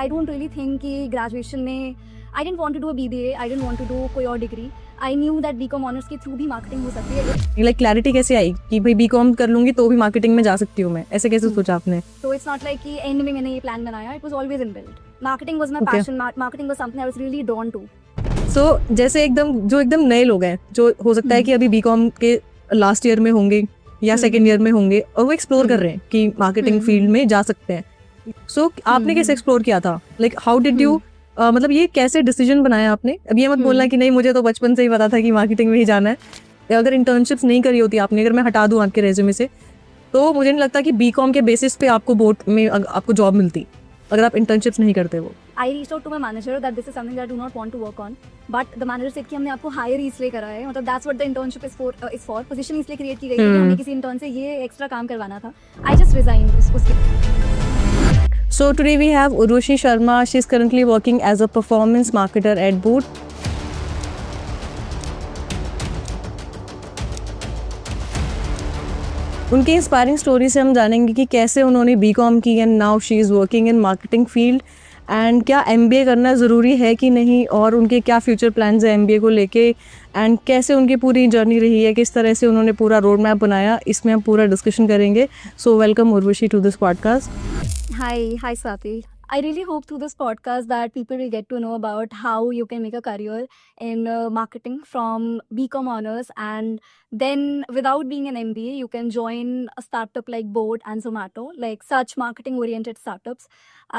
I don't really think कि graduation में I didn't want to do a BBA, I didn't want to do कोई और degree. I knew that BCom honors के through भी marketing हो सकती है. लाइक क्लैरिटी कैसे आई कि भाई बीकॉम कर लूंगी तो भी मार्केटिंग में जा सकती हूँ मैं, ऐसे कैसे सोचा आपने? So it's not like कि एंड में मैंने ये प्लान बनाया. It was always inbuilt. Marketing was my Okay. passion. Marketing was something I was really drawn to. सो जैसे एकदम नए लोग हैं जो हो सकता है कि अभी बीकॉम के लास्ट ईयर में होंगे या सेकेंड ईयर में होंगे और वो एक्सप्लोर कर रहे हैं कि मार्केटिंग फील्ड में जा सकते हैं. सो आपने कैसे एक्सप्लोर किया था? लाइक हाउ डिड यू, मतलब ये कैसे डिसीजन बनाया आपने? अब ये मत बोलना कि नहीं मुझे तो बचपन से ही पता था कि मार्केटिंग में ही जाना है. या अगर इंटर्नशिप्स नहीं करी होती आपने, अगर मैं हटा दूं आपके रेज्यूमे से, तो मुझे नहीं लगता कि बीकॉम के बेसिस पे आपको बोर्ड में आपको जॉब मिलती अगर आप इंटर्नशिप्स नहीं करते वो. I reached out to my manager that this is something that I do not want to work on, but the manager said कि हमने आपको हायर इसलिए करा है, मतलब that's what the internship is for. Position इसलिए क्रिएट की गई थी कि हमें किसी इंटर्न से ये एक्स्ट्रा काम करवाना था. I just resigned उसके. So today we have Urvashi Sharma. She is currently working as a performance marketer at Boot. उनकी इंस्पायरिंग स्टोरी से हम जानेंगे कि कैसे उन्होंने बीकॉम की and now she is working in marketing field, and क्या एमबीए करना ज़रूरी है कि नहीं, और उनके क्या फ्यूचर प्लान्स हैं एमबीए को लेके, एंड कैसे उनकी पूरी जर्नी रही है, किस तरह से उन्होंने पूरा रोड मैप बनाया, इसमें हम पूरा डिस्कशन करेंगे. So welcome Urvashi to this podcast. Hi Swati. I really hope through this podcast that people will get to know about how you can make a career in marketing from BCom honors, and then without being an MBA, you can join a startup like Boat and Zomato, like such marketing oriented startups.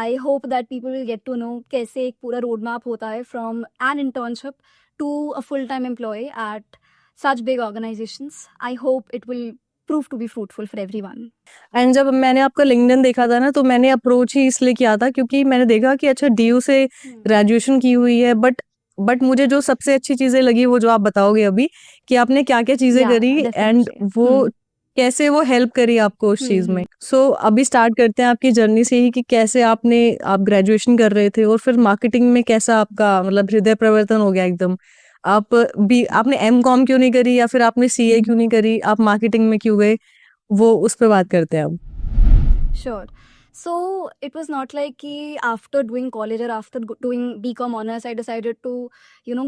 I hope that people will get to know कैसे एक पूरा road map होता है from an internship to a full-time employee at such big organizations. I hope it will prove to be fruitful for everyone. And जब मैंने आपका LinkedIn देखा था ना, तो मैंने अप्रोच ही इसलिए किया था क्योंकि मैंने देखा कि अच्छा डीयू से ग्रेजुएशन की हुई है, बट मुझे जो सबसे अच्छी चीज़ें लगी वो जो आप बताओगे अभी कि आपने क्या क्या चीज़ें Yeah, करी एंड definitely. वो कैसे वो हेल्प करी आपको उस चीज़ में. सो अभी स्टार्ट करते हैं आपकी जर्नी से ही कि कैसे आप ग्रेजुएशन कर रहे थे और फिर मार्केटिंग में कैसा आपका मतलब हृदय परिवर्तन हो गया एकदम. आपने एमकॉम क्यों नहीं करी या फिर आपने सीए क्यों नहीं करी, आप मार्केटिंग में क्यों गए, वो उस पर बात करते हैं अब. Sure. So it was not like कि after doing college or after doing BCom honors I decided to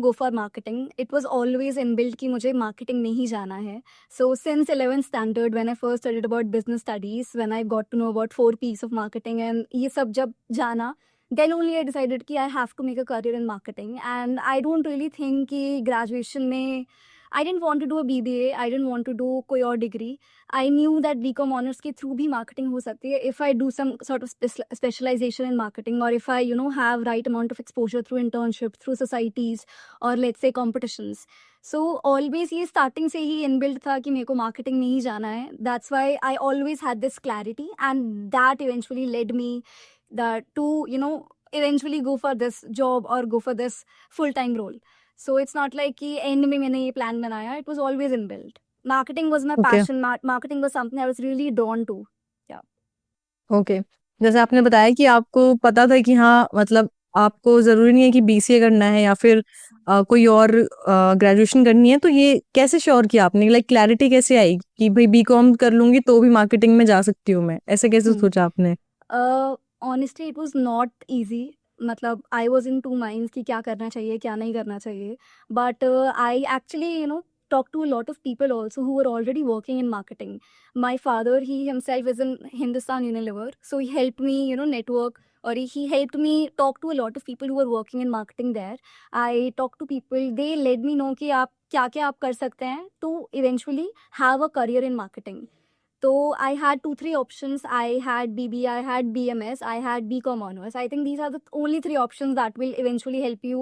go for marketing. It was always inbuilt कि मुझे marketing में ही जाना है. So since 11th standard when I first studied about business studies, when I got to know about 4 P's of marketing and ये सब जब जाना, then only I decided कि I have to make a career in marketing. And I don't really think कि graduation में I didn't want to do a BBA, I didn't want to do कोई और degree. I knew that BCom honors के through भी marketing हो सकती है if I do some sort of specialization in marketing, or if I have right amount of exposure through internship, through societies, or let's say competitions. So always ये starting से ही inbuilt था कि मेरे को marketing में ही जाना है. That's why I always had this clarity, and that eventually led me to eventually go for this job or go for this full-time role. So it's not like कि end में मैंने ये plan बनाया. It was always inbuilt. Marketing was my Okay. passion. Marketing was something I was really drawn to. Okay. जैसे आपने बताया कि आपको पता था कि हाँ मतलब आपको ज़रूरी नहीं है कि बीसीए करना है या फिर कोई और ग्रेजुएशन करनी है, तो ये कैसे श्योर किया आपने? लाइक क्लैरिटी कैसे आई कि भाई बीकॉम कर लूंगी तो भी मार्केटिंग में जा सकती हूँ मैं, ऐसे कैसे सोचा आपने? Honestly, it was not easy. मतलब I was in two minds कि क्या करना चाहिए क्या नहीं करना चाहिए. But I actually talked to a lot of people also who were already working in marketing. My father, he himself is in Hindustan Unilever, so he helped me network, or he helped me talk to a lot of people who were working in marketing there. I talked to people, they let me know कि आप क्या क्या आप कर सकते हैं to eventually have a career in marketing. So I had 2-3 options. I had BBA, I had BMS, I had BCom honors. I think these are the only 3 options that will eventually help you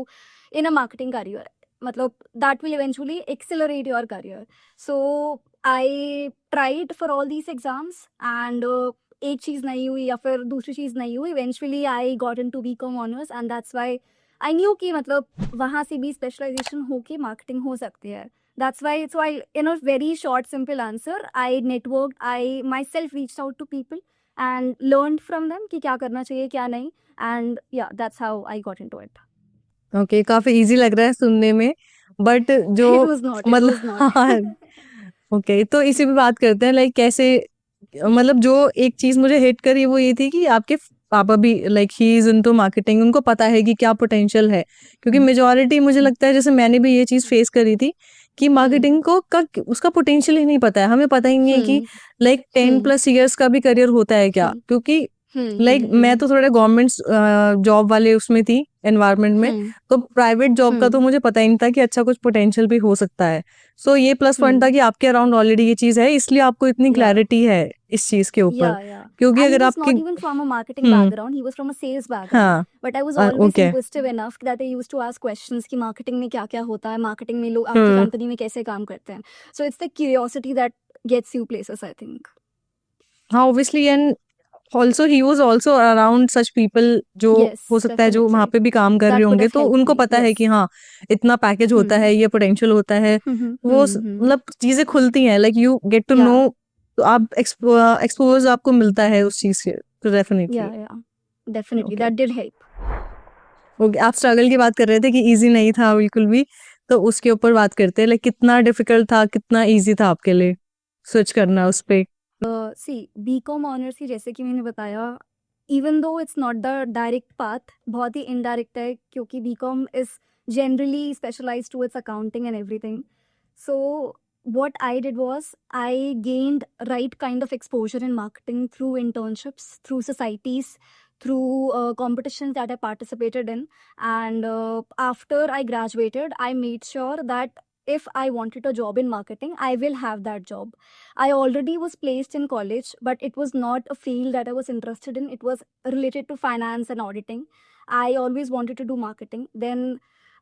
in a marketing career. मतलब that will eventually accelerate your career. So I tried for all these exams, and एक चीज़ नहीं हुई या फिर दूसरी चीज़ नहीं हुई. Eventually I got into BCom honors, and that's why I knew कि मतलब वहाँ से भी specialization होके marketing हो सकती है. That's why, so I, in a very short, simple answer, I networked, I myself reached out to people and learned from them कि क्या करना चाहिए क्या नहीं, and yeah, that's how I got into it. Okay. काफी easy लग रहा है सुनने में, बट जो It was not, it was not. मतलब ओके, तो इसी पे बात करते हैं. लाइक कैसे मतलब जो एक चीज मुझे हिट करी वो ये थी कि आपके पापा भी like he is into marketing, उनको पता है कि क्या पोटेंशियल है, क्योंकि मेजोरिटी मुझे लगता है जैसे मैंने भी ये चीज फेस करी थी कि मार्केटिंग को का उसका पोटेंशियल ही नहीं पता है, हमें पता ही नहीं है कि लाइक 10+ ईयर्स का भी करियर होता है क्या, क्योंकि लाइक मैं तो थोड़ा गवर्नमेंट जॉब वाले उसमें थी एनवायरनमेंट में, तो प्राइवेट जॉब का तो मुझे पता ही नहीं था कि अच्छा कुछ पोटेंशियल भी हो सकता है। सो ये प्लस पॉइंट था कि आपके अराउंड ऑलरेडी ये चीज है, इसलिए आपको इतनी क्लैरिटी है इस चीज के ऊपर, क्योंकि And he अगर was आपकी not even from a marketing background, he was from a sales background. हाँ But I was always okay inquisitive enough that I used to ask questions कि marketing में क्या क्या होता है, marketing में लोग आपकी कंपनी में कैसे काम करते हैं. So it's the curiosity that gets you places, I think. हाँ obviously, and also he was also around such people जो Yes, हो सकता है जो वहाँ definitely. पे भी काम कर रहे That could होंगे, have तो helped उनको me. पता है Yes. कि हाँ इतना पैकेज होता है, ये पोटेंशियल होता है, वो मतलब चीजें खुलती हैं, like you get to know, तो आप एक्सपोज आपको मिलता है उस चीज से, तो definitely Yeah. Definitely. Okay. That did help. Okay. आप स्ट्रगल की बात कर रहे थे कि इजी नहीं था बिल्कुल भी, तो उसके ऊपर बात करते हैं, लाइक कितना डिफिकल्ट था, कितना इजी था आपके लिए स्विच करना उस पे। सी बीकॉम ऑनर्स ही जैसे कि मैंने बताया, even though it's not the direct path, बहुत ही इनडायरेक्ट है, क्योंकि BCom is generally specialise towards accounting and everything. So what I did was I gained right kind of exposure in marketing through internships, through societies, through competitions that I participated in. And after I graduated, I made sure that if I wanted a job in marketing, I will have that job. I already was placed in college, but it was not a field that I was interested in. It was related to finance and auditing. I always wanted to do marketing. Then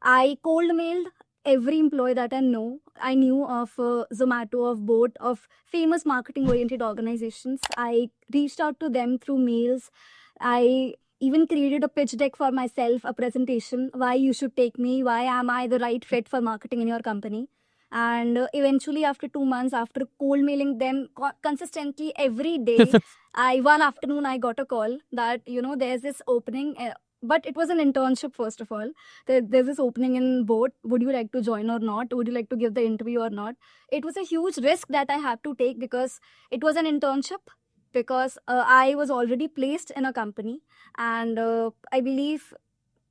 I cold mailed every employee that I know. I knew of Zomato, of Boat, of famous marketing oriented organizations. I reached out to them through mails. I even created a pitch deck for myself, a presentation, why you should take me, why am I the right fit for marketing in your company. And eventually after 2 months, after cold mailing them consistently every day, one afternoon I got a call that there's this opening, but it was an internship. First of all, there's this opening in Boat, would you like to join or not, would you like to give the interview or not. It was a huge risk that I had to take because it was an internship, because I was already placed in a company. And I believe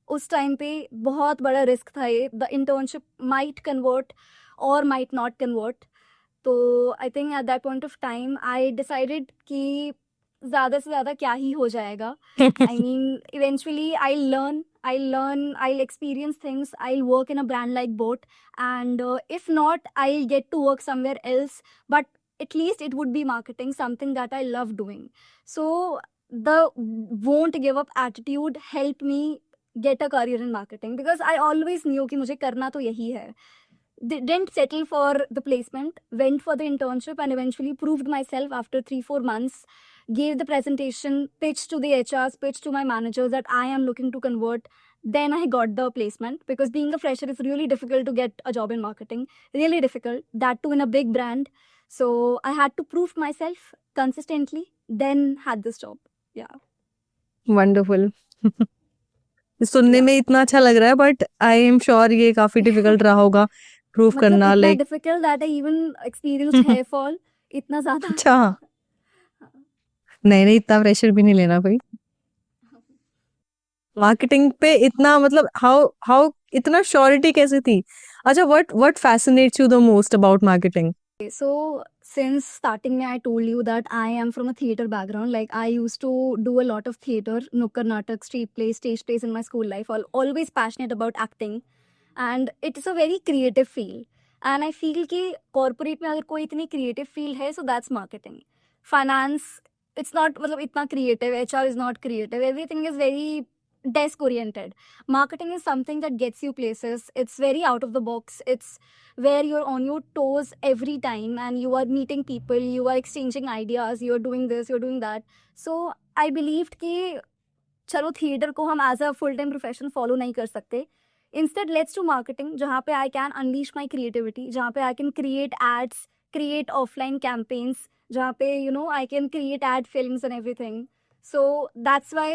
उस time पे बहुत बड़ा risk था ये, the internship might convert और might not convert. तो I think eight that point of time I decided कि ज़्यादा से ज़्यादा क्या ही हो जाएगा. I mean, eventually I'll experience things, I'll work in a brand like Boat, and if not, I'll get to work somewhere else, but at least it would be marketing, something that I love doing. So the won't give up attitude helped me get a career in marketing, because I always knew कि मुझे करना तो यही है. Didn't settle for the placement, went for the internship, and eventually proved myself after 3-4 months. Gave the presentation, pitched to the HRs, pitched to my managers that I am looking to convert. Then I got the placement, because being a fresher is really difficult to get a job in marketing. Really difficult, that too in a big brand. So I had to prove myself consistently, then had this job. Yeah. Wonderful. सुनने में इतना अच्छा लग रहा है, but I am sure ये काफी difficult रहा होगा प्रूव मतलब करना, इतना like difficult that I even experienced hair fall. इतना ज़्यादा. अच्छा नहीं इतना प्रेशर भी नहीं लेना भाई, मार्केटिंग पे इतना मतलब हाउ हाउ इतना श्योरिटी कैसे थी? अच्छा, what fascinates you the most about marketing? So since starting I told you that I am from a theater background. Like I used to do a lot of theater, nukkar natak, street plays, stage plays in my school life. Always passionate about acting, and it is a very creative field. And I feel कि corporate में अगर कोई इतनी creative field है, so that's marketing. Finance, it's not मतलब इतना creative. HR is not creative. Everything is very desk oriented. Marketing is something that gets you places. It's very out of the box. It's where you're on your toes every time, and you are meeting people, you are exchanging ideas, you're doing this, you're doing that. So I believed कि चलो theatre को हम as a full time profession follow नहीं कर सकते. Instead let's to marketing, जहाँ पे I can unleash my creativity, जहाँ पे I can create ads, create offline campaigns, जहाँ पे I can create ad films and everything. So that's why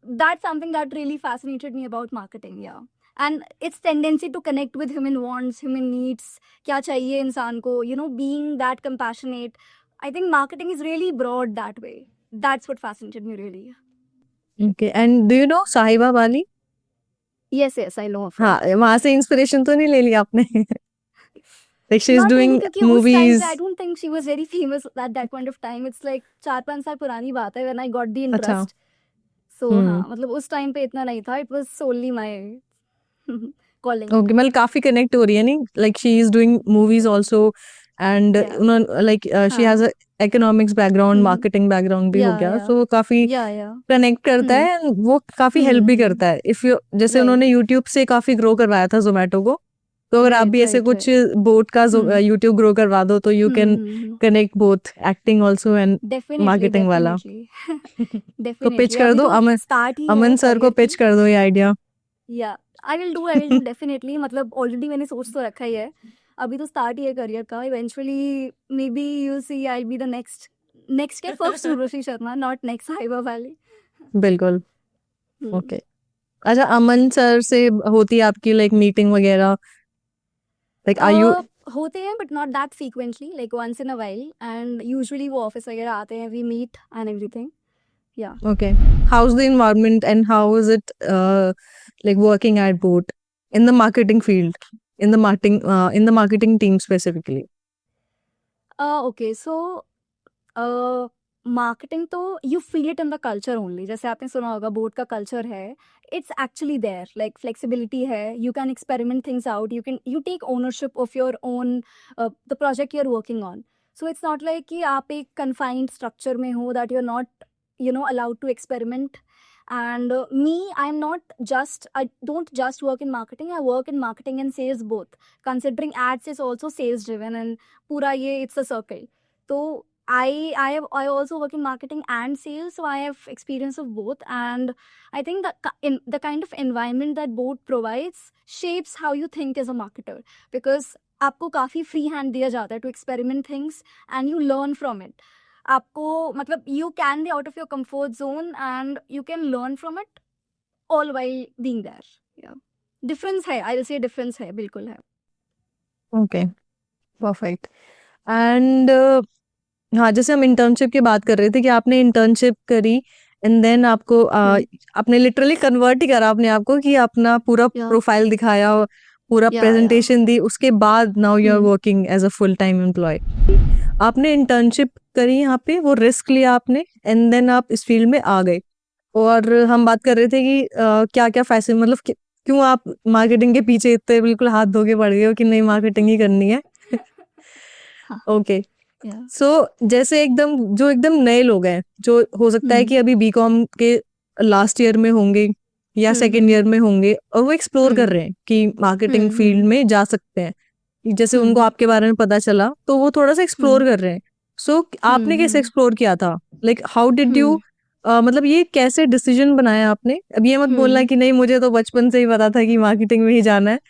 that's something that really fascinated me about marketing. Yeah. And its tendency to connect with human wants, human needs, क्या चाहिए इंसान को, being that compassionate. I think marketing is really broad that way. That's what fascinated me really. Okay, and do you know साहिबा वाली? Yes, yes, I know of her. हाँ, वहां से inspiration तो नहीं ले लिया आपने? Like she is Not really, doing क्योंकि उस टाइम पे movies. I don't think she was very famous at that point of time. It's like 4-5 साल पुरानी बात है when I got the अच्छा। interest. So हाँ, मतलब उस टाइम पे इतना नहीं था. It was solely my calling. Okay, मतलब काफी कनेक्ट हो रही है नहीं, like she is doing movies also, and Yeah. उन्होंने लाइक शी हैज हाँ. इकोनॉमिक्स बैकग्राउंड, हम्म. मार्केटिंग बैकग्राउंड भी हो Yeah, गया, yeah. सो काफी Yeah, yeah. कनेक्ट करता हम्म. है and वो काफी हेल्प भी करता है। इफ यू जैसे Right. उन्होंने यूट्यूब से काफी ग्रो करवाया था जोमेटो को, तो अगर आप Right, भी ऐसे right, कुछ right. बोट का हम्म. यूट्यूब ग्रो करवा दो तो you can hmm. Connect both acting also and Definitely, marketing वाला। definitely. तो पिच Definitely. कर अभी दो, तो अमन start ही अमन है सर को career पिच की. कर दो ये आइडिया। या आई विल डू डेफिनेटली. मतलब ऑलरेडी मैंने सोच तो रखा ही है. अभी तो स्टार्ट ही है करियर का. Eventually may be you see I be the next के first Urvashi Sharma, not next हाइबा वाली. बिल्कुल। ओके, अच्छा, अमन सर से होती है आपकी लाइक मीटिंग वगैरह? Like are you? होते हैं but not that frequently, like once in a while. And usually वो ऑफिस वगैरह आते हैं, वी मीट एंड एवरीथिंग. या Okay. How's the environment and how is it like working at Boat in the marketing field, in the marketing team specifically? Okay. So marketing तो you feel it in the culture only. जैसे आपने सुना होगा boAt का culture है. It's actually there, like flexibility है. You can experiment things out. You take ownership of your own the project you are working on. So it's not like कि आप एक कन्फाइंड स्ट्रक्चर में हो that you are not allowed to experiment. And me, I'm not just, I don't just work in marketing, I work in marketing and sales both, considering ads is also sales driven and pura ye it's a circle. So I also work in marketing and sales, so I have experience of both. And I think that in the kind of environment that both provides shapes how you think as a marketer, because आपको काफ़ी free hand दिया जाता है to experiment things and you learn from it. आपको मतलब you can be out of your comfort zone and you can learn from it all while being there. Difference है, I will say difference है, बिल्कुल है. Okay, perfect. And हाँ, जैसे हम internship की बात कर रहे थे कि आपने इंटर्नशिप करी एंड देन आपको आपने लिटरली कन्वर्ट ही करा अपने आप को कि अपना पूरा Yeah. प्रोफाइल दिखाया, पूरा Yeah, प्रेजेंटेशन दी, उसके बाद now you are working as a full time employee. आपने इंटर्नशिप करी यहाँ पे, वो रिस्क लिया आपने एंड देन आप इस फील्ड में आ गए। और हम बात कर रहे थे कि क्या क्या फैसिलिटी, मतलब क्यों आप मार्केटिंग के पीछे इतने बिल्कुल हाथ धो के पड़ गए हो कि नहीं मार्केटिंग ही करनी है। ओके, सो जैसे एकदम नए लोग हैं, जो हो सकता है कि अभी बीकॉम के लास्ट ईयर में होंगे या सेकेंड ईयर में होंगे और वो एक्सप्लोर कर रहे हैं कि मार्केटिंग फील्ड में जा सकते हैं, जैसे उनको आपके बारे में पता चला तो वो थोड़ा सा एक्सप्लोर कर रहे हैं। सो आपने कैसे एक्सप्लोर किया था, लाइक हाउ डिड यू, मतलब ये कैसे डिसीजन बनाया आपने? अब ये मत बोलना कि नहीं मुझे तो बचपन से ही पता था कि मार्केटिंग में ही जाना है,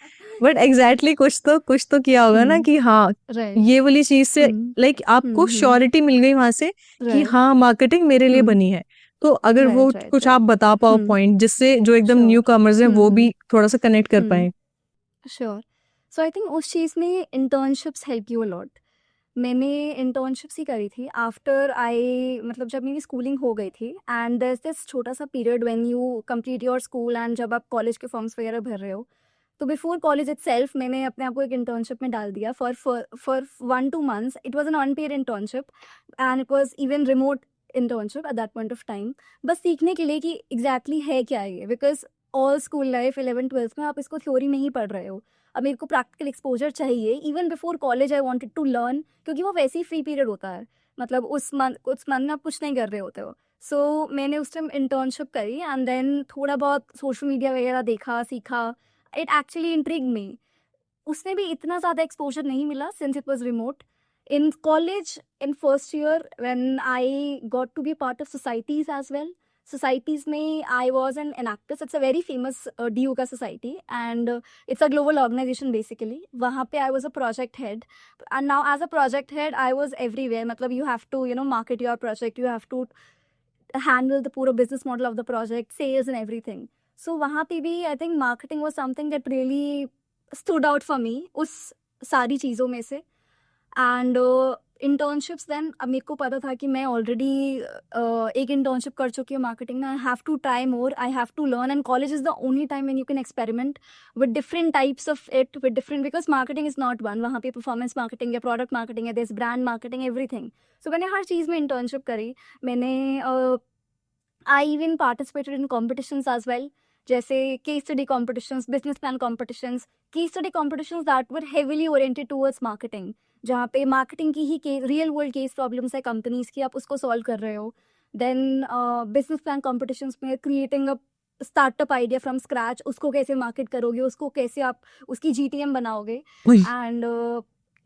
बट एग्जैक्टली कुछ तो किया होगा ना कि हाँ ये वाली चीज से लाइक आपको श्योरिटी मिल गई वहां से कि हाँ मार्केटिंग मेरे लिए बनी है। तो अगर वो कुछ आप बता पाओ पॉइंट, जिससे जो एकदम न्यू कमर्स हैं वो भी थोड़ा सा कनेक्ट कर पाए। श्योर. सो आई थिंक उस चीज़ में internships help you a lot. मैंने इंटर्नशिप्स ही करी थी आफ्टर आई, मतलब जब मेरी स्कूलिंग हो गई थी. एंड देयर इज दिस छोटा सा period when you complete your school and जब आप कॉलेज के फॉर्म्स वगैरह भर रहे हो, तो बिफोर कॉलेज इटसेल्फ मैंने अपने आप को एक इंटर्नशिप में डाल दिया for 1-2 months. It was an unpaid internship and it was even remote internship at that point of time, बस सीखने के लिए कि एग्जैक्टली है क्या ये. Because all school life 11th-12th में आप इसको थ्योरी में ही पढ़ रहे हो. अब मेरे को प्रैक्टिकल एक्सपोजर चाहिए. Even before college I wanted to learn, क्योंकि वो वैसे ही फ्री पीरियड होता है. मतलब उस मंथ में आप कुछ नहीं कर रहे होते हो. सो मैंने उस टाइम इंटर्नशिप करी एंड देन थोड़ा बहुत सोशल मीडिया वगैरह देखा, सीखा. इट एक्चुअली इंट्रिग मी. उसमें भी इतना ज़्यादा एक्सपोजर नहीं मिला since it was remote. In college, in first year, when I got to be a part of societies as well, societies में I was an actress. It's a very famous DU का society and it's a global organization basically. वहाँ पे I was a project head and now as a project head I was everywhere. मतलब you have to market your project, you have to handle the पूरा business model of the project, sales and everything. So वहाँ पे भी I think marketing was something that really stood out for me उस सारी चीज़ों में से. And internships then अब मेरे को पता था कि मैं ऑलरेडी एक इंटर्नशिप कर चुकी हूँ मार्केटिंग में. I have to try more, I have to learn, and college is the only time when you can experiment with different types of it, with different, because marketing is not one. वहाँ पे performance marketing है, product marketing है, there is brand marketing, everything. So मैंने हर चीज़ में internship करी. मैंने I even participated in competitions as well, जैसे case study competitions, business plan competitions, case study competitions that were heavily oriented towards marketing, जहाँ पे मार्केटिंग की ही रियल वर्ल्ड केस प्रॉब्लम्स है कंपनीज की, आप उसको सॉल्व कर रहे हो. देन बिजनेस प्लान कॉम्पिटिशन्स में creating a startup idea from scratch, उसको कैसे मार्केट करोगे, उसको कैसे आप उसकी GTM बनाओगे. वही एंड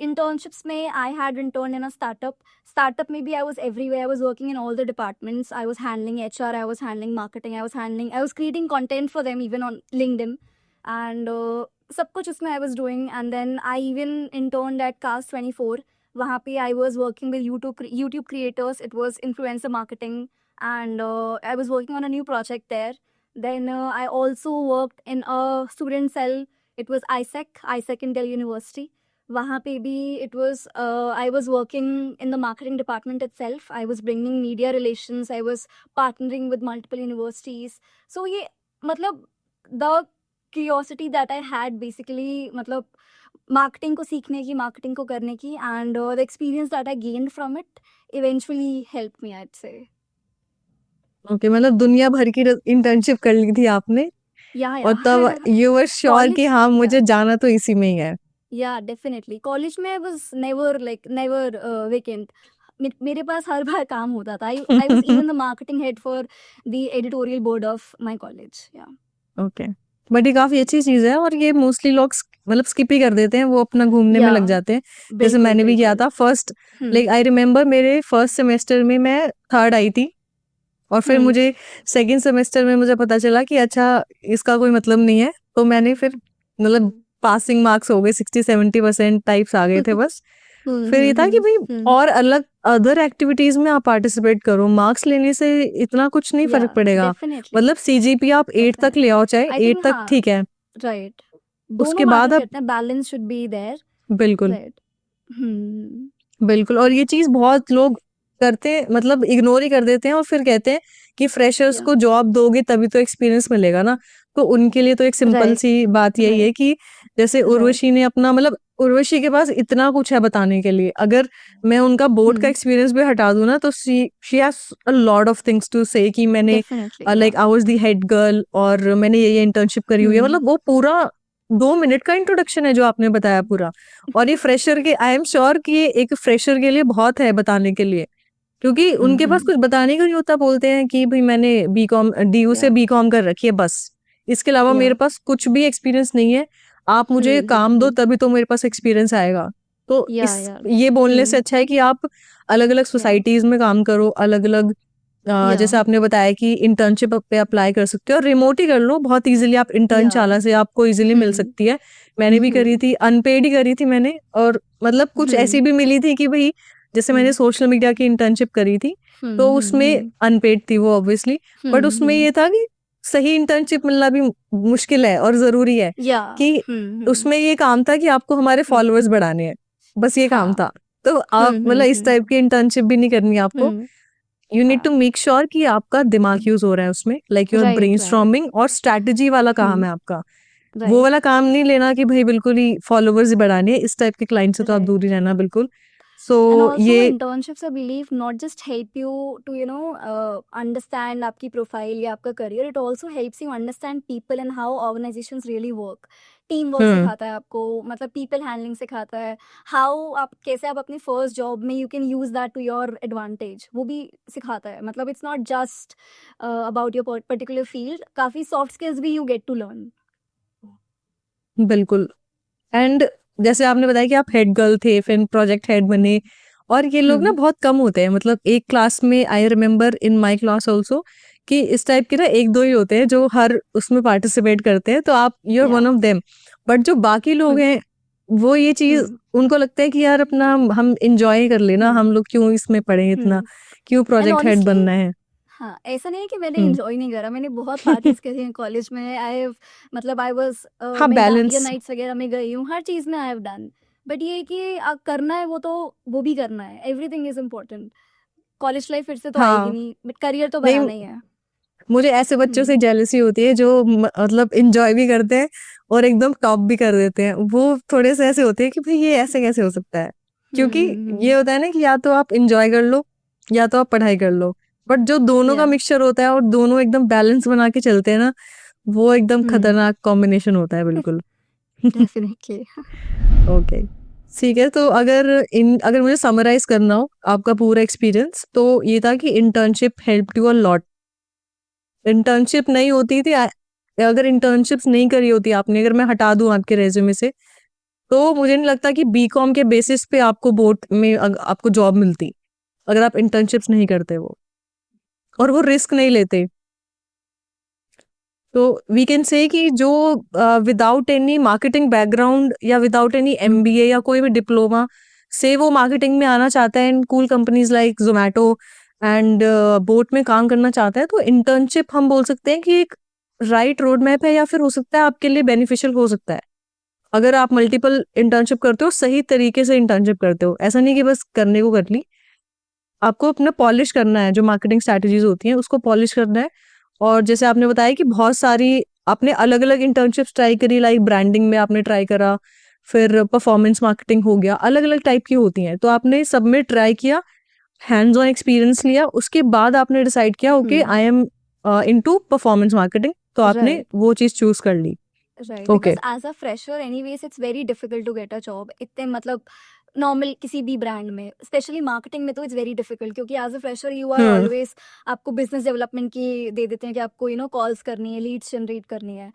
internships में I had interned in a startup में भी I was everywhere. I was working in all the departments. I was handling HR, I was handling marketing, I was creating content for them even on LinkedIn, and सब कुछ उसमें I was doing. And then I even interned at Cast 24. वहाँ पे I was working with YouTube creators. It was influencer marketing, and I was working on a new project there. Then I also worked in a student cell. It was ISEC in Delhi University. वहाँ पे भी it was I was working in the marketing department itself. I was bringing media relations. I was partnering with multiple universities. So ये मतलब the curiosity that I had basically, मतलब marketing को सीखने की, marketing को करने की, and the experience that I gained from it eventually helped me, I'd say. Okay, मतलब दुनिया भर की इंटर्नशिप कर ली थी आपने Yeah, और yeah. तब यू वर श्योर कि College, हाँ मुझे yeah. जाना तो इसी में ही है. Yeah, definitely. College में I was never vacant. मेरे पास हर बार काम होता था. I was even the marketing head for the editorial board of my college. Yeah. Okay, but ये काफी अच्छी चीज है और ये मोस्टली लोग मतलब स्किप ही कर देते हैं, वो अपना घूमने में लग Yeah, जाते हैं. जैसे बिल्कुल मैंने भी किया बिल्कुल. था first, hmm like I remember मेरे फर्स्ट सेमेस्टर में मैं थर्ड आई थी और फिर हम्म मुझे सेकंड सेमेस्टर में मुझे पता चला कि अच्छा इसका कोई मतलब नहीं है, तो मैंने फिर मतलब पासिंग मार्क्स हो गए 60-70% टाइप्स आ गए थे बस. फिर ये था कि भाई और अलग अदर एक्टिविटीज में आप पार्टिसिपेट करो, मार्क्स लेने से इतना कुछ नहीं फर्क Yeah, पड़ेगा. definitely. मतलब CGP आप 8 तक Definitely. ले आओ, चाहे I 8 think तक हाँ, ठीक है, right. दोनों उसके मैटर बाद आप करते हैं. Balance should be there. बिल्कुल Right. बिल्कुल. और ये चीज बहुत लोग करते हैं, मतलब इग्नोर ही कर देते हैं और फिर कहते हैं कि फ्रेशर्स Yeah. को जॉब दोगे तभी तो एक्सपीरियंस मिलेगा ना. तो उनके लिए तो एक सिंपल Right. सी बात यही है Right. कि जैसे Right. उर्वशी ने अपना मतलब उर्वशी के पास इतना कुछ है बताने के लिए, अगर मैं उनका बोर्ड का एक्सपीरियंस भी हटा दूं ना तो she has a lot of things to say कि मैंने Definitely. Like I was the head girl और मैंने ये इंटर्नशिप करी हुई है. मतलब वो पूरा 2 मिनट का इंट्रोडक्शन है जो आपने बताया पूरा. और ये फ्रेशर के, आई एम श्योर कि ये एक फ्रेशर के लिए बहुत है बताने के लिए, क्योंकि उनके पास कुछ बताने का नहीं होता. बोलते हैं कि भाई मैंने बीकॉम DU से Yeah. बीकॉम कर रखी है बस, इसके अलावा Yeah. मेरे पास कुछ भी एक्सपीरियंस नहीं है, आप मुझे काम दो तभी तो मेरे पास एक्सपीरियंस आएगा. तो Yeah, इस yeah. ये बोलने से अच्छा है कि आप अलग अलग सोसाइटीज में काम करो, अलग अलग जैसे Yeah. आपने बताया कि इंटर्नशिप पे अप्लाई कर सकते हो और रिमोट ही कर लो बहुत इजीली. आप इंटर्न Yeah. चाला से आपको इजीली मिल सकती है. मैंने भी करी थी, अनपेड ही करी थी मैंने, और मतलब कुछ ऐसी भी मिली थी कि भाई जैसे मैंने सोशल मीडिया की इंटर्नशिप करी थी तो उसमें अनपेड थी वो ऑब्वियसली, बट उसमें ये था कि सही इंटर्नशिप मिलना भी मुश्किल है और जरूरी है. Yeah. कि उसमें ये काम था कि आपको हमारे फॉलोअर्स बढ़ाने हैं, बस ये काम हाँ. था. तो आप मतलब इस टाइप की इंटर्नशिप भी नहीं करनी है आपको. You need to make sure कि आपका दिमाग यूज हो रहा है उसमें, लाइक यूर Right, ब्रेनस्टॉर्मिंग और स्ट्रैटेजी वाला काम है आपका. वो right. वाला काम नहीं लेना कि भाई बिल्कुल ही फॉलोअर्स ही बढ़ाने हैं. इस टाइप के क्लाइंट से तो आप Right. दूर ही रहना बिल्कुल. सो And also ये internships, I believe, not just help you to understand आपकी profile या आपका career, it also helps you understand people and how organizations really work. Team work सिखाता है आपको, मतलब people handling सिखाता है, how आप कैसे आप अपनी first job में you can use that to your advantage, वो भी सिखाता है. मतलब it's not just about your particular field, काफ़ी soft skills भी you get to learn. बिल्कुल. एंड जैसे आपने बताया कि आप हेड गर्ल थे, फिर प्रोजेक्ट हेड बने, और ये लोग ना बहुत कम होते हैं. मतलब एक क्लास में, I remember in my class also, कि इस टाइप के ना 1-2 ही होते हैं जो हर उसमें पार्टिसिपेट करते हैं. तो आप you are one of them. But जो बाकी लोग हैं वो ये चीज उनको लगता है कि यार अपना हम एंजॉय कर लेना, हम लोग क्यों इसमें पढ़े हैं इतना, क्यों And प्रोजेक्ट हेड honestly, बनना है. हाँ, ऐसा नहीं है कि मैंने एंजॉय नहीं करा, मैंने बहुत पार्टीज करी हैं कॉलेज में. मतलब आई वाज हाँ, मैं डांडिया बैलेंस. नाइट्स वगैरह में गई हूँ, हर चीज़ में आई हैव डन. बट ये है कि करना है वो भी करना है, everything is important. College life फिर से तो आएगी हाँ नहीं, बट करियर तो नहीं, बनाना ही है। मुझे ऐसे बच्चों से हम्म जेलसी होती है जो मतलब इंजॉय भी करते हैं और एकदम टॉप भी कर देते हैं। वो थोड़े से ऐसे होते हैं कि भाई ये ऐसे कैसे हो सकता है, क्योंकि ये होता है ना कि या तो आप इंजॉय कर लो या तो आप पढ़ाई कर लो, बट जो दोनों का या मिक्सचर होता है और दोनों एकदम बैलेंस बना के चलते हैं ना, वो एकदम खतरनाक कॉम्बिनेशन होता है बिल्कुल। डेफिनेटली। ओके, ठीक है। तो अगर मुझे समराइज करना हो आपका पूरा एक्सपीरियंस, तो ये था कि internship help you a lot. Internship नहीं होती थी अगर इंटर्नशिप्स नहीं करी होती आपने, अगर मैं हटा दूं आपके रेज्यूमे से, तो मुझे नहीं लगता कि बीकॉम के बेसिस पे आपको बोर्ड में आपको जॉब मिलती, अगर आप इंटर्नशिप्स नहीं करते वो और वो रिस्क नहीं लेते। तो वी कैन से कि जो विदाउट एनी मार्केटिंग बैकग्राउंड या विदाउट एनी एमबीए या कोई भी डिप्लोमा से वो मार्केटिंग में आना चाहता है in cool companies like Zomato and boat में काम करना चाहता है, तो इंटर्नशिप हम बोल सकते हैं कि एक राइट रोड मैप है, या फिर हो सकता है आपके लिए बेनिफिशियल हो सकता है अगर आप मल्टीपल इंटर्नशिप करते हो, सही तरीके से इंटर्नशिप करते हो। ऐसा नहीं कि बस करने को कर ली, आपको अपना पॉलिश करना है, जो मार्केटिंग स्ट्रैटेजीज होती हैं उसको पॉलिश करना है। और जैसे आपने बताया कि बहुत सारी आपने अलग अलग इंटर्नशिप्स ट्राई करी, लाइक ब्रांडिंग में आपने ट्राई करा, फिर परफॉर्मेंस मार्केटिंग हो गया, अलग अलग टाइप की होती हैं, तो आपने सब में ट्राई किया, हैंड्स ऑन एक्सपीरियंस लिया, उसके बाद आपने डिसाइड किया okay I am into performance marketing, तो आपने राइट वो चीज चूज कर ली। Right, okay. Because as a fresher anyways it's very difficult to get a job, इतने मतलब नॉर्मल किसी भी ब्रांड में, स्पेशली मार्केटिंग में तो इट्स वेरी डिफिकल्ट, क्योंकि as a fresher you are hmm always, आपको बिजनेस डेवलपमेंट की दे देते हैं कि आपको कॉल्स करनी है, लीड्स जनरेट करनी है।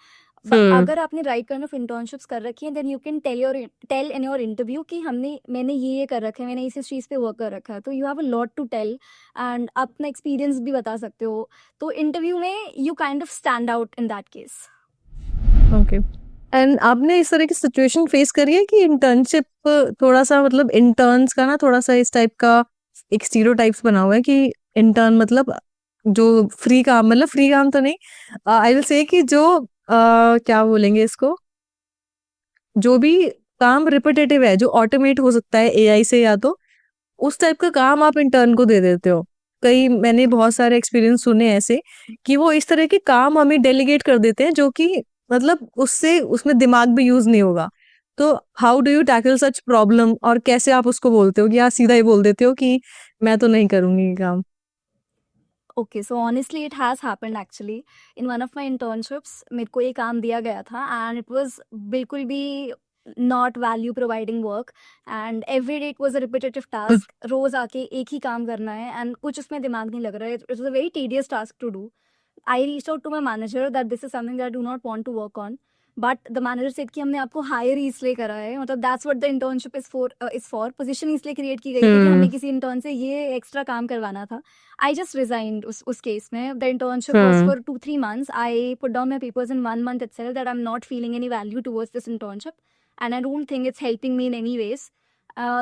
हम्म अगर आपने राइट काइंड ऑफ इंटर्नशिप्स कर रखी है, then you can tell in your interview कि मैंने ये कर रखा है, मैंने इस चीज़ पे वर्क कर रखा है, तो you have a lot to tell and अपना एक्सपीरियंस भी बता सकते हो, तो इंटरव्यू में you kind of stand out in that case. Okay. And आपने इस तरह की सिचुएशन फेस करी है कि इंटर्नशिप थोड़ा सा, मतलब इंटर्न्स का ना थोड़ा सा इस टाइप का एक स्टीरियोटाइप्स बना हुआ है कि इंटर्न मतलब जो फ्री काम, मतलब फ्री काम तो नहीं, आई विल से कि जो क्या बोलेंगे इसको, जो भी काम रिपीटेटिव है, जो ऑटोमेट हो सकता है एआई से, या तो उस टाइप का काम आप इंटर्न को दे देते हो। कई मैंने बहुत सारे एक्सपीरियंस सुने ऐसे कि वो इस तरह के काम हमें डेलीगेट कर देते हैं जो कि मतलब उससे उसमें दिमाग भी यूज नहीं होगा। तो how do you tackle such problem, और कैसे आप उसको बोलते हो, कि या सीधा ही बोल देते हो कि मैं तो नहीं करूंगी ये काम? Okay, so honestly it has happened actually in one of my internships. मेरे को ये काम दिया गया था एंड इट वाज बिल्कुल भी not value providing work, and every day it was a repetitive task, रोज आके एक ही काम करना है एंड कुछ उसमें दिमाग नहीं लग रहा है, it was a very tedious task to do. I reached out to my manager that this is something that I do not want to work on. But the manager said कि हमने आपको हायर इसलिए करा है, मतलब that's what the internship is for, position इसलिए create की गई थी कि हमें हम्म किसी इंटर्न से ये एक्स्ट्रा काम करवाना था। आई जस्ट रिजाइंड उस केस में। The internship was hmm for 2-3 months. I put down my papers in 1 month itself that I'm not feeling any value towards this internship and I don't think it's helping me in any ways.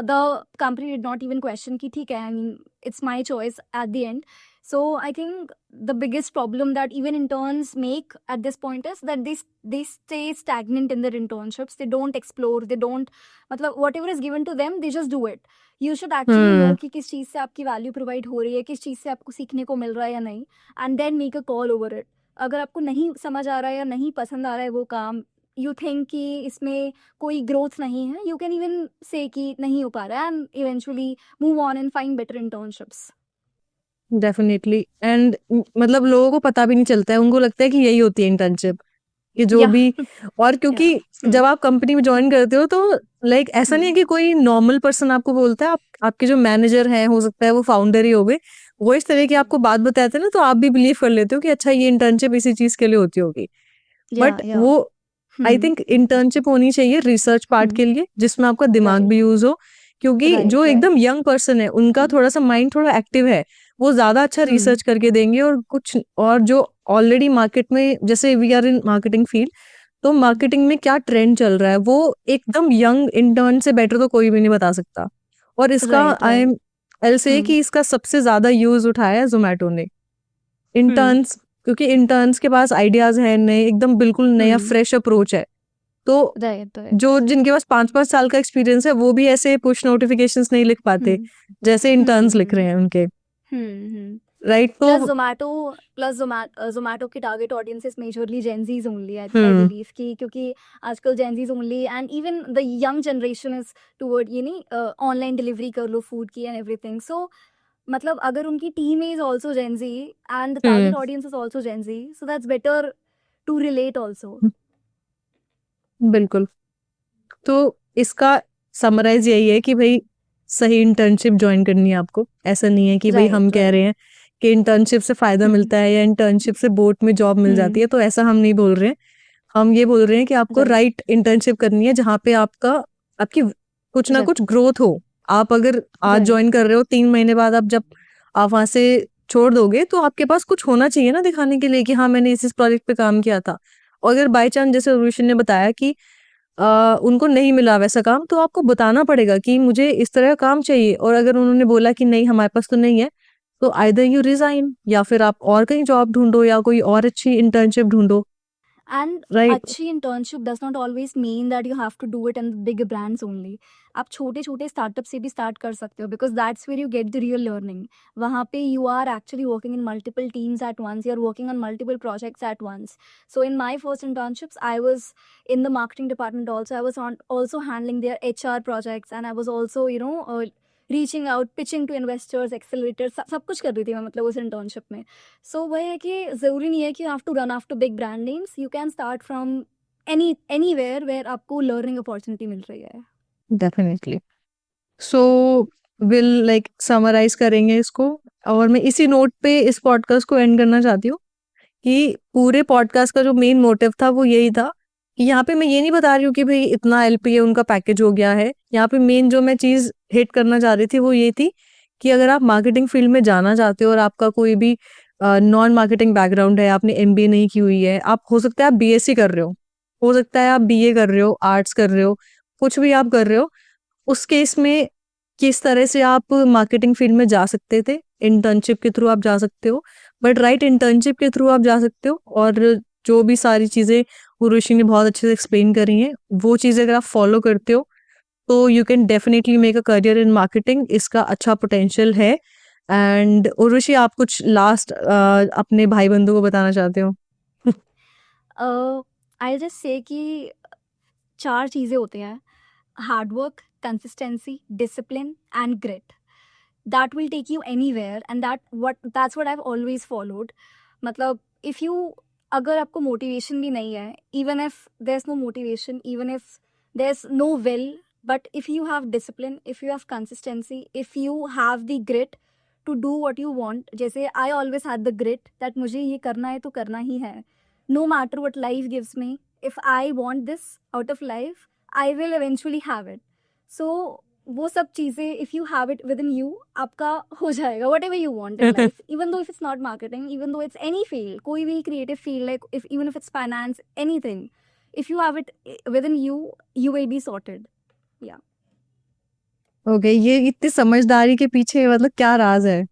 The company did not even question कि ठीक है, I mean it's my choice at the end. So I think the biggest problem that even interns make at this point is that they stay stagnant in their internships. They don't explore. They don't, मतलब whatever is given to them, they just do it. You should actually know हम्म कि किस चीज़ से आपकी value provide हो रही है, किस चीज़ से आपको सीखने को मिल रहा है या नहीं, and then make a call over it. अगर आपको नहीं समझ आ रहा है या नहीं पसंद आ रहा है वो काम, यू थिंक कि इसमें कोई ग्रोथ नहीं है, यू कैन इवन से कि नहीं हो पा रहा है and eventually move on and find better internships. Definitely. And मतलब लोगों को पता भी नहीं चलता है, उनको लगता है कि यही होती है इंटर्नशिप, कि जो या भी। और या क्योंकि जब आप कंपनी में ज्वाइन करते हो तो लाइक ऐसा नहीं है कि कोई नॉर्मल पर्सन आपको बोलता है, आपके जो मैनेजर हैं, हो सकता है वो फाउंडर ही हो गए, वो इस तरह की आपको बात बताते हैं ना, तो आप भी बिलीव कर लेते हो कि अच्छा ये इंटर्नशिप इसी चीज के लिए होती होगी। बट या वो आई थिंक इंटर्नशिप होनी चाहिए रिसर्च पार्ट के लिए, जिसमें आपका दिमाग भी राइट यूज हो, क्योंकि जो राइट एकदम राइट यंग पर्सन है उनका थोड़ा सा माइंड थोड़ा एक्टिव है, वो ज्यादा अच्छा रिसर्च करके देंगे। और कुछ और जो ऑलरेडी मार्केट में, जैसे we are in marketing field, तो मार्केटिंग में क्या ट्रेंड चल रहा है वो एकदम यंग इंटर्न से बेटर तो कोई भी नहीं बता सकता। और इसका right I right M L से कि इसका सबसे ज्यादा यूज उठाया है जोमेटो ने, इंटर्न्स, क्योंकि इंटर्न्स के पास आइडियाज है नए, एकदम बिल्कुल नया फ्रेश अप्रोच है। तो राइट जो जिनके पास 5-5 साल का एक्सपीरियंस है वो भी ऐसे पुश नोटिफिकेशंस नहीं लिख पाते जैसे इंटर्न्स लिख रहे हैं उनके, राइट? तो प्लस जोमेटो की target audience is majorly Gen Zs only, I hmm believe कि क्योंकि आजकल Gen Zs only and even the young generation is toward ये नहीं ऑनलाइन डिलीवरी कर लो फूड की एंड एवरीथिंग. सो मतलब अगर उनकी team is also Gen Z and the target audience is also Gen Z, so that's better to relate also. बिल्कुल. तो इसका समराइज यही है कि भाई सही इंटर्नशिप ज्वाइन करनी है आपको. ऐसा नहीं है कि भाई Right, हम कह right. रहे हैं कि इंटर्नशिप से फायदा मिलता है या इंटर्नशिप से बोट में जॉब मिल जाती है, तो ऐसा हम नहीं बोल रहे हैं. हम ये बोल रहे हैं कि आपको Right. राइट इंटर्नशिप करनी है जहाँ पे आपकी कुछ ना Right. कुछ ग्रोथ हो. आप अगर आज Right. ज्वाइन कर रहे हो, 3 महीने बाद जब आप वहां से छोड़ दोगे तो आपके पास कुछ होना चाहिए ना दिखाने के लिए कि हाँ मैंने इस प्रोजेक्ट पे काम किया था. और अगर बाय चांस जैसे ऋषि ने बताया कि उनको नहीं मिला वैसा काम, तो आपको बताना पड़ेगा कि मुझे इस तरह का काम चाहिए. और अगर उन्होंने बोला कि नहीं हमारे पास तो नहीं है, तो आइदर यू रिजाइन या फिर आप और कहीं जॉब ढूंढो या कोई और अच्छी इंटर्नशिप ढूंढो. And right. अच्छी internship does not always mean that you have to do it in the big brands only. आप छोटे छोटे स्टार्टअप से भी स्टार्ट कर सकते हो because that's where you get the real learning. वहाँ पे you are actually working in multiple teams at once. You are working on multiple projects at once. So in my first internships, I was in the marketing department also. I was also handling their HR projects and I was also reaching out, pitching to investors, accelerator, सब कुछ कर रही थी मैं मतलब उस internship में. सो वह है कि ज़रूरी नहीं है कि you have to run after big brand names. You can start from anywhere where आपको लर्निंग अपॉर्चुनिटी मिल रही है. Definitely. So will like summarize करेंगे इसको. और मैं इसी नोट पे इस पॉडकास्ट को एंड करना चाहती हूँ कि पूरे पॉडकास्ट का जो मेन मोटिव था वो यही था कि यहाँ पे मैं ये नहीं बता रही हूँ कि भाई इतना LPA उनका पैकेज हो गया है. यहाँ पे मेन जो मैं चीज हिट करना चाह रही थी वो ये थी कि अगर आप मार्केटिंग फील्ड में जाना चाहते हो और आपका कोई भी नॉन मार्केटिंग बैकग्राउंड है, आपने MBA नहीं की हुई है, आप हो सकता है आप BSc कर रहे हो सकता है आप BA कर रहे हो, आर्ट्स कर रहे हो, कुछ भी आप कर रहे हो, उस केस में किस तरह से आप मार्केटिंग फील्ड में जा सकते थे. इंटर्नशिप के थ्रू आप जा सकते हो, बट राइट इंटर्नशिप के थ्रू आप जा सकते हो. और जो भी सारी चीज़ें उर्वशी ने बहुत अच्छे से एक्सप्लेन करी हैं, वो चीज़ें अगर आप फॉलो करते हो तो you can definitely make a career in marketing. इसका अच्छा पोटेंशियल है. एंड उर्वशी, आप कुछ लास्ट अपने भाई बंधु को बताना चाहते हो? आई जस्ट से कि 4 चीज़ें होती हैं: hard work, consistency, discipline and grit. That will take you anywhere and that's what I've always followed. मतलब if you, अगर आपको मोटिवेशन भी नहीं है, even if there's no motivation, even if there's no will, but if you have discipline, if you have consistency, if you have the grit to do what you want, जैसे I always had the grit that मुझे ये करना है तो करना ही है, no matter what life gives me. If I want this out of life, I will eventually have it. So वो सब चीज़ें if you have it with in you, आपका हो जाएगा what ever you want in life. Even though if it's not marketing, even though it's any field, कोई भी creative field, like even if it's finance, anything, if you have it with in you, you will be sorted. या okay, ये इतनी समझदारी के पीछे मतलब क्या राज है,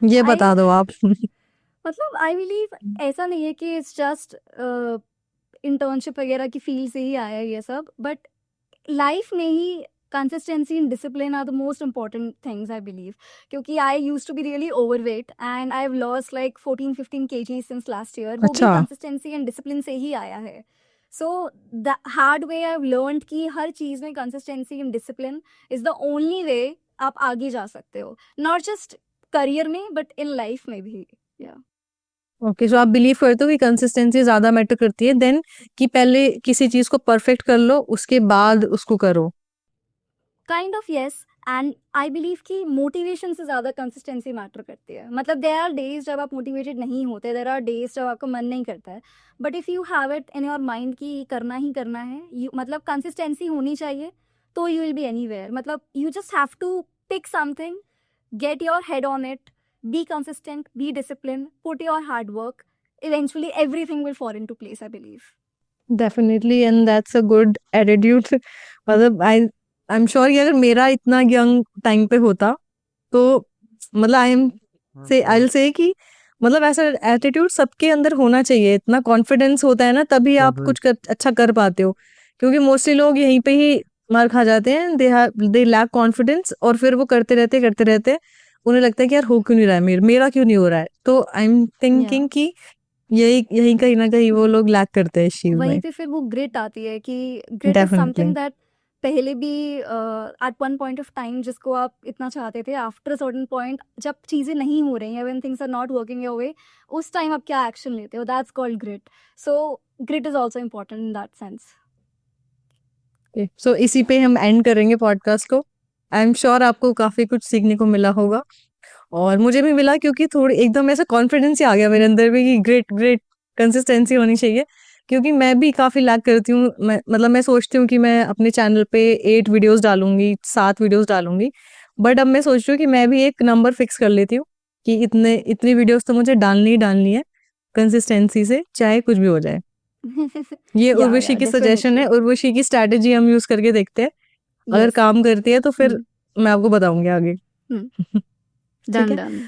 ये बता दो आप. मतलब आई बिलीव ऐसा नहीं है कि इट्स जस्ट इंटर्नशिप वगैरह की फील्ड से ही आया है ये सब, बट लाइफ में ही consistency and discipline are the most important things I believe. क्योंकि I use to be really overweight and I have lost like 14-15 kg since last year. वो भी कंसिस्टेंसी एंड डिसिप्लिन से ही आया है. So the hard way I have learned कि हर चीज़ में consistency and discipline is the only way आप आगे जा सकते हो, नॉट जस्ट करियर में बट इन लाइफ में भी. या ओके, सो आप बिलीव करते हो कि कंसिस्टेंसी ज्यादा मैटर करती है देन कि पहले किसी चीज को परफेक्ट कर लो उसके बाद उसको करो? Kind of yes. And I believe कि मोटिवेशन से ज़्यादा कंसिस्टेंसी मैटर करती है. मतलब देर आर डेज जब आप मोटिवेटेड नहीं होते, देर आर डेज जब आपको मन नहीं करता है, but if you have it in your mind कि करना ही करना है, मतलब कंसिस्टेंसी होनी चाहिए, तो यू विल बी एनीवेयर. मतलब you just have to pick something, get your head on it, be consistent, be disciplined, put your hard work. Eventually, everything will fall into place, I believe. Definitely, and that's a good attitude. मतलब I'm sure कि अगर मेरा इतना young time पे होता तो मतलब I'll say कि मतलब ऐसा एटीट्यूड सबके अंदर होना चाहिए, इतना कॉन्फिडेंस होता है ना तभी आप कुछ अच्छा कर पाते हो, क्योंकि मोस्टली लोग यहीं पे ही मार खा जाते हैं, दे लैक कॉन्फिडेंस और फिर वो करते रहते उन्हें लगता है कि यार हो क्यों नहीं रहा है, मेरा क्यों नहीं हो रहा है। तो आई एम थिंकिंग कि यही यही कहीं ना कहीं वो लोग लैक करते हैं इस चीज वहीं में। पे फिर वो ग्रिट आती है कि grit is definitely something that पहले भी at one point of time जिसको आप इतना चाहते थे, आफ्टर सर्टेन पॉइंट जब चीज़ें नहीं हो रही हैं, when things are not working your way, उस टाइम आप क्या एक्शन लेते हो, that's called grit. So grit is also important in that sense. So इसी पे हम एंड करेंगे पॉडकास्ट को। आई एम श्योर आपको काफी कुछ सीखने को मिला होगा, और मुझे भी मिला, क्योंकि थोड़ी एकदम ऐसा कॉन्फिडेंस ही आ गया मेरे अंदर भी कि ग्रेट ग्रेट कंसिस्टेंसी होनी चाहिए, क्योंकि मैं भी काफी लैक करती हूँ। मैं सोचती हूँ कि मैं अपने चैनल पे 8 वीडियोस डालूंगी, 7 वीडियोस डालूंगी, बट अब मैं सोच रही हूँ कि मैं भी एक नंबर फिक्स कर लेती हूँ कि इतनी वीडियोस तो मुझे डालनी ही डालनी है कंसिस्टेंसी से, चाहे कुछ भी हो जाए। ये उर्वशी की सजेशन है, उर्वशी की स्ट्रैटेजी हम यूज करके देखते हैं, अगर काम करती है तो फिर मैं आपको बताऊंगी आगे। ठीक है, done.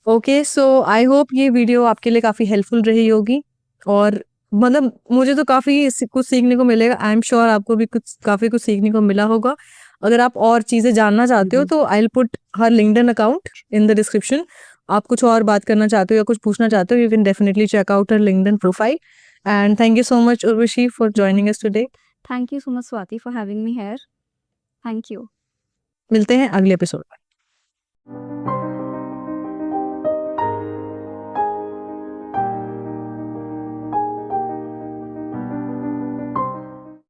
Okay. So I hope ये वीडियो आपके लिए काफी हेल्पफुल रही होगी, और मतलब मुझे तो काफी कुछ सीखने को मिलेगा। आई एम श्योर आपको भी काफी कुछ सीखने को मिला होगा। अगर आप और चीजें जानना चाहते हो तो I will put her LinkedIn account in the description. आप कुछ और बात करना चाहते हो या कुछ पूछना चाहते हो, you can definitely check out her LinkedIn profile. And thank you so much Urvashi for joining us today. Thank you so much Swati for having me here. Thank you. मिलते हैं अगले एपिसोड में।